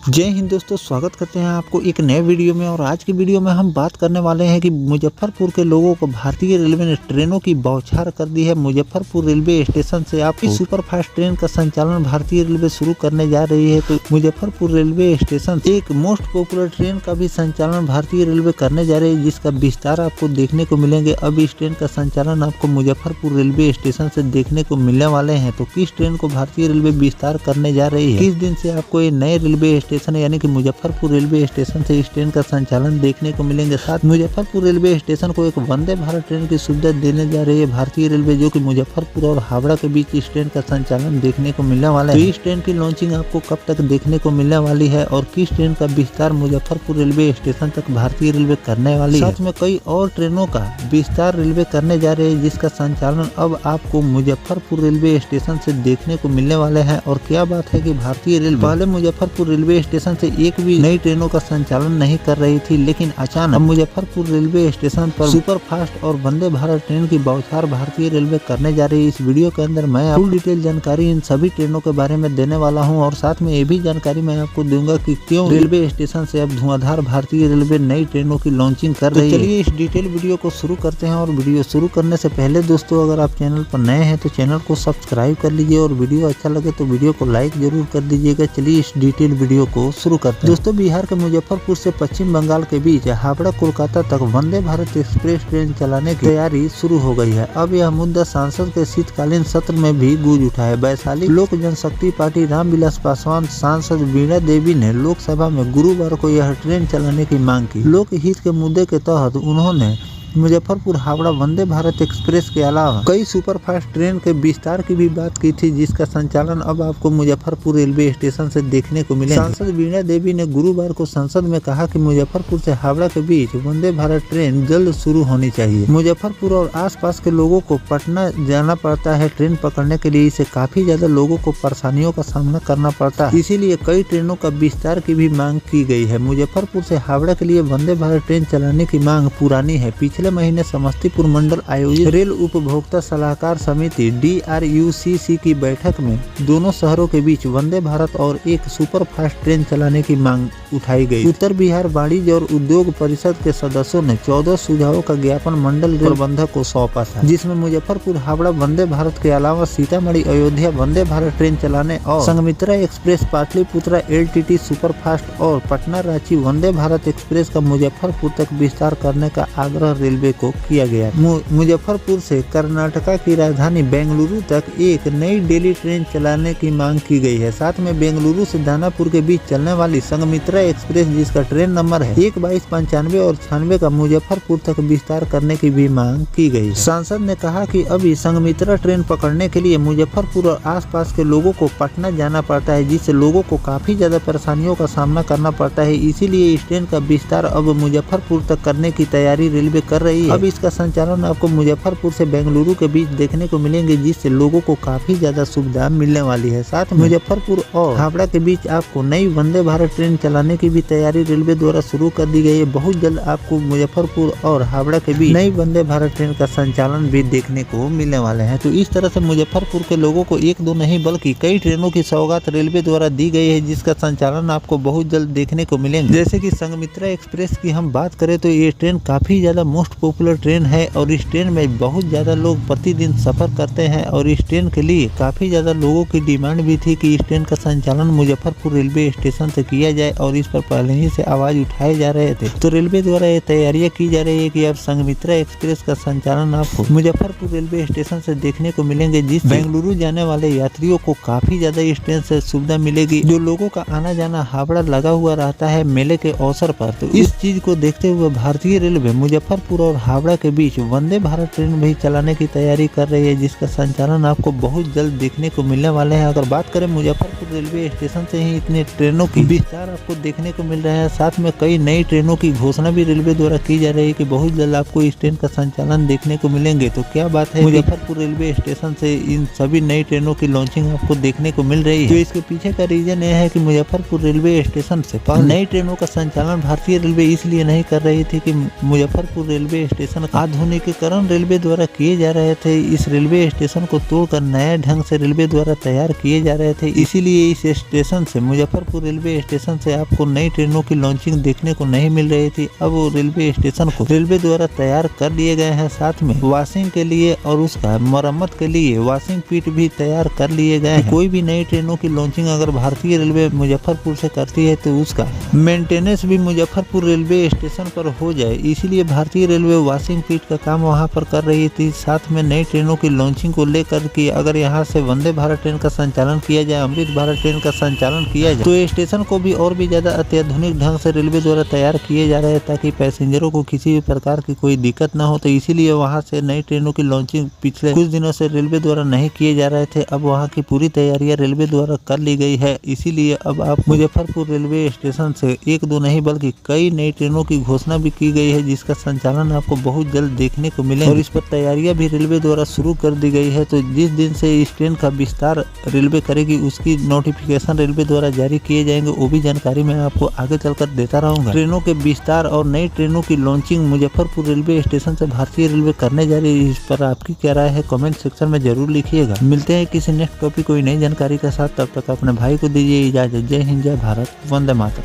जय हिंद दोस्तों, स्वागत करते हैं आपको एक नए वीडियो में। और आज की वीडियो में हम बात करने वाले हैं कि मुजफ्फरपुर के लोगों को भारतीय रेलवे ने ट्रेनों की बौछार कर दी है। मुजफ्फरपुर रेलवे स्टेशन से आपकी सुपरफास्ट ट्रेन का संचालन भारतीय रेलवे शुरू करने जा रही है। तो मुजफ्फरपुर रेलवे स्टेशन एक मोस्ट पॉपुलर ट्रेन का भी संचालन भारतीय रेलवे करने जा रही है, जिसका विस्तार आपको देखने को मिलेंगे। अब इस ट्रेन का संचालन आपको मुजफ्फरपुर रेलवे स्टेशन से देखने को मिलने वाले हैं। तो किस ट्रेन को भारतीय रेलवे विस्तार करने जा रही है, किस दिन से आपको ये नए रेलवे स्टेशन यानी कि मुजफ्फरपुर रेलवे स्टेशन से इस ट्रेन का संचालन देखने को मिलेंगे। साथ मुजफ्फरपुर रेलवे स्टेशन को एक वंदे भारत ट्रेन की सुविधा देने जा रही है भारतीय रेलवे, जो कि मुजफ्फरपुर और हावड़ा के बीच इस ट्रेन का संचालन देखने को मिलने वाला है। तो इस ट्रेन की लॉन्चिंग आपको कब तक देखने को मिलने वाली है और किस ट्रेन का विस्तार मुजफ्फरपुर रेलवे स्टेशन तक भारतीय रेलवे करने वाली है। साथ में कई और ट्रेनों का विस्तार रेलवे करने जा रही है, जिसका संचालन अब आपको मुजफ्फरपुर रेलवे स्टेशन से देखने को मिलने वाले हैं। और क्या बात है कि भारतीय रेलवे पहले मुजफ्फरपुर रेलवे स्टेशन से एक भी नई ट्रेनों का संचालन नहीं कर रही थी, लेकिन अचानक मुजफ्फरपुर रेलवे स्टेशन पर सुपर फास्ट और वंदे भारत ट्रेन की बौछार भारतीय रेलवे करने जा रही है। इस वीडियो के अंदर मैं फुल डिटेल जानकारी इन सभी ट्रेनों के बारे में देने वाला हूं और साथ में ये भी जानकारी मैं आपको दूंगा कि क्यों रेलवे स्टेशन से अब धुआंधार भारतीय रेलवे नई ट्रेनों की लॉन्चिंग कर रही है। चलिए इस डिटेल वीडियो को शुरू करते हैं। और वीडियो शुरू करने से पहले दोस्तों, अगर आप चैनल पर नए हैं तो चैनल को सब्सक्राइब कर लीजिए और वीडियो अच्छा लगे तो वीडियो को लाइक जरूर कर दीजिएगा। चलिए इस डिटेल वीडियो को शुरू करते हैं। दोस्तों, बिहार के मुजफ्फरपुर से पश्चिम बंगाल के बीच हावड़ा कोलकाता तक वंदे भारत एक्सप्रेस ट्रेन चलाने की तैयारी शुरू हो गई है। अब यह मुद्दा सांसद के शीतकालीन सत्र में भी गूंज उठा है। वैशाली लोक जनशक्ति पार्टी रामविलास पासवान सांसद वीणा देवी ने लोकसभा में गुरुवार को यह ट्रेन चलाने की मांग की। लोकहित के मुद्दे के तहत उन्होंने मुजफ्फरपुर हावड़ा वंदे भारत एक्सप्रेस के अलावा कई सुपरफास्ट ट्रेन के विस्तार की भी बात की थी, जिसका संचालन अब आपको मुजफ्फरपुर रेलवे स्टेशन से देखने को मिलेगा। सांसद वीणा देवी ने गुरुवार को संसद में कहा कि मुजफ्फरपुर से हावड़ा के बीच वंदे भारत ट्रेन जल्द शुरू होनी चाहिए। मुजफ्फरपुर और आसपास के लोगों को पटना जाना पड़ता है ट्रेन पकड़ने के लिए, इससे काफी ज्यादा लोगों को परेशानियों का सामना करना पड़ता है। इसीलिए कई ट्रेनों का विस्तार की भी मांग की गई है। मुजफ्फरपुर से हावड़ा के लिए वंदे भारत ट्रेन चलाने की मांग पुरानी है। पिछले महीने समस्तीपुर मंडल आयोजित रेल उपभोक्ता सलाहकार समिति DRUCC की बैठक में दोनों शहरों के बीच वंदे भारत और एक सुपर फास्ट ट्रेन चलाने की मांग उठाई गई। उत्तर बिहार वाणिज्य और उद्योग परिषद के सदस्यों ने 14 सुझावों का ज्ञापन मंडल प्रबंधक को सौंपा था, जिसमें मुजफ्फरपुर हावड़ा वंदे भारत के अलावा सीतामढ़ी अयोध्या वंदे भारत ट्रेन चलाने और Sanghamitra express Pataliputra LTT super fast और पटना रांची वंदे भारत एक्सप्रेस का मुजफ्फरपुर तक विस्तार करने का आग्रह रेलवे को किया गया। मुजफ्फरपुर से कर्नाटका की राजधानी बेंगलुरु तक एक नई डेली ट्रेन चलाने की मांग की गई है। साथ में बेंगलुरु से दानापुर के बीच चलने वाली संघमित्रा एक्सप्रेस, जिसका ट्रेन नंबर है 12295 और 96 का मुजफ्फरपुर तक विस्तार करने की भी मांग की गई। सांसद ने कहा कि अभी संघमित्रा ट्रेन पकड़ने के लिए मुजफ्फरपुर और आसपास के लोगों को पटना जाना पड़ता है, जिससे लोगों को काफी ज्यादा परेशानियों का सामना करना पड़ता है। इसीलिए इस ट्रेन का विस्तार अब मुजफ्फरपुर तक करने की तैयारी रेलवे कर रही है। अब इसका संचालन आपको मुजफ्फरपुर से बेंगलुरु के बीच देखने को मिलेंगे, जिससे लोगों को काफी ज्यादा सुविधा मिलने वाली है। साथ में मुजफ्फरपुर और हावड़ा के बीच आपको नई वंदे भारत ट्रेन चलाने की भी तैयारी रेलवे द्वारा शुरू कर दी गई है। बहुत जल्द आपको मुजफ्फरपुर और हावड़ा के बीच नई वंदे भारत ट्रेन का संचालन भी देखने को मिलने वाले हैं। तो इस तरह से मुजफ्फरपुर के लोगों को एक दो नहीं बल्कि कई ट्रेनों की सौगात रेलवे द्वारा दी गई है, जिसका संचालन आपको बहुत जल्द देखने को मिलेंगे। जैसे कि संघमित्रा एक्सप्रेस की हम बात करें तो ये ट्रेन काफी ज्यादा मोस्ट पॉपुलर ट्रेन है और इस ट्रेन में बहुत ज्यादा लोग प्रतिदिन सफर करते हैं। और इस ट्रेन के लिए काफी ज्यादा लोगों की डिमांड भी थी कि इस ट्रेन का संचालन मुजफ्फरपुर रेलवे स्टेशन से किया जाए और इस पर पहले ही से आवाज उठाए जा रहे थे। तो रेलवे द्वारा ये तैयारियां की जा रही है कि अब संघमित्रा एक्सप्रेस का संचालन आपको मुजफ्फरपुर रेलवे स्टेशन से देखने को मिलेंगे, जिस बेंगलुरु जाने वाले यात्रियों को काफी ज्यादा इस ट्रेन से सुविधा मिलेगी। जो लोगों का आना जाना हावड़ा लगा हुआ रहता है मेले के अवसर पर, तो इस चीज को देखते हुए भारतीय रेलवे मुजफ्फरपुर और हावड़ा के बीच वंदे भारत ट्रेन भी चलाने की तैयारी कर रही है, जिसका संचालन आपको बहुत जल्द देखने को मिलने वाले हैं। अगर बात करें मुजफ्फरपुर रेलवे स्टेशन से ही इतने ट्रेनों की विस्तार आपको देखने को मिल रहा है। साथ में कई नई ट्रेनों की घोषणा भी रेलवे द्वारा की जा रही है कि बहुत जल्द आपको इस ट्रेन का संचालन देखने को मिलेंगे। तो क्या बात है, मुजफ्फरपुर रेलवे स्टेशन से इन सभी नई ट्रेनों की लॉन्चिंग आपको देखने को मिल रही है। तो इसके पीछे का रीजन यह है कि मुजफ्फरपुर रेलवे स्टेशन से नई ट्रेनों का संचालन भारतीय रेलवे इसलिए नहीं कर रही थी कि मुजफ्फरपुर रेलवे स्टेशन आधुनिकीकरण रेलवे द्वारा किए जा रहे थे। इस रेलवे स्टेशन को तोड़कर नए ढंग से रेलवे द्वारा तैयार किए जा रहे थे, इसीलिए इस स्टेशन से मुजफ्फरपुर रेलवे स्टेशन से आपको नई ट्रेनों की लॉन्चिंग देखने को नहीं मिल रही थी। अब वो रेलवे स्टेशन को रेलवे द्वारा तैयार कर लिए गए हैं। साथ में वॉशिंग के लिए और उसका मरम्मत के लिए वॉशिंग पिट भी तैयार कर लिए गए हैं। कोई भी नई ट्रेनों की लॉन्चिंग अगर भारतीय रेलवे मुजफ्फरपुर से करती है तो उसका मेंटेनेंस भी मुजफ्फरपुर रेलवे स्टेशन पर हो जाए, इसीलिए भारतीय रेलवे वॉशिंग पिट का काम वहां पर कर रही थी। साथ में नई ट्रेनों की लॉन्चिंग को लेकर कि अगर यहाँ से वंदे भारत ट्रेन का संचालन किया जाए, अमृत भारत ट्रेन का संचालन किया जाए, तो स्टेशन को भी और भी ज्यादा अत्याधुनिक ढंग से रेलवे द्वारा तैयार किए जा रहे हैं ताकि पैसेंजरों को किसी भी प्रकार की कोई दिक्कत ना हो। तो इसीलिए वहां से नई ट्रेनों की लॉन्चिंग पिछले कुछ दिनों से रेलवे द्वारा नहीं किए जा रहे थे। अब वहां की पूरी तैयारियां रेलवे द्वारा कर ली गई है, इसीलिए अब आप मुजफ्फरपुर रेलवे स्टेशन से एक दो नहीं बल्कि कई नई ट्रेनों की घोषणा भी की गई है, जिसका संचालन आपको बहुत जल्द देखने को मिलेगा और इस पर तैयारियां भी रेलवे द्वारा शुरू कर दी गई है। तो जिस दिन से इस ट्रेन का विस्तार रेलवे करेगी उसकी नोटिफिकेशन रेलवे द्वारा जारी किए जाएंगे, वो भी जानकारी मैं आपको आगे चलकर देता रहूंगा। ट्रेनों के विस्तार और नई ट्रेनों की लॉन्चिंग मुजफ्फरपुर रेलवे स्टेशन से भारतीय रेलवे करने जा रही है, इस पर आपकी क्या राय है कमेंट सेक्शन में जरूर लिखिएगा। मिलते हैं किसी नेक्स्ट टॉपिक कोई नई जानकारी के साथ, तब तक अपने भाई को दीजिए इजाजत। जय हिंद, जय भारत, वंदे मातरम।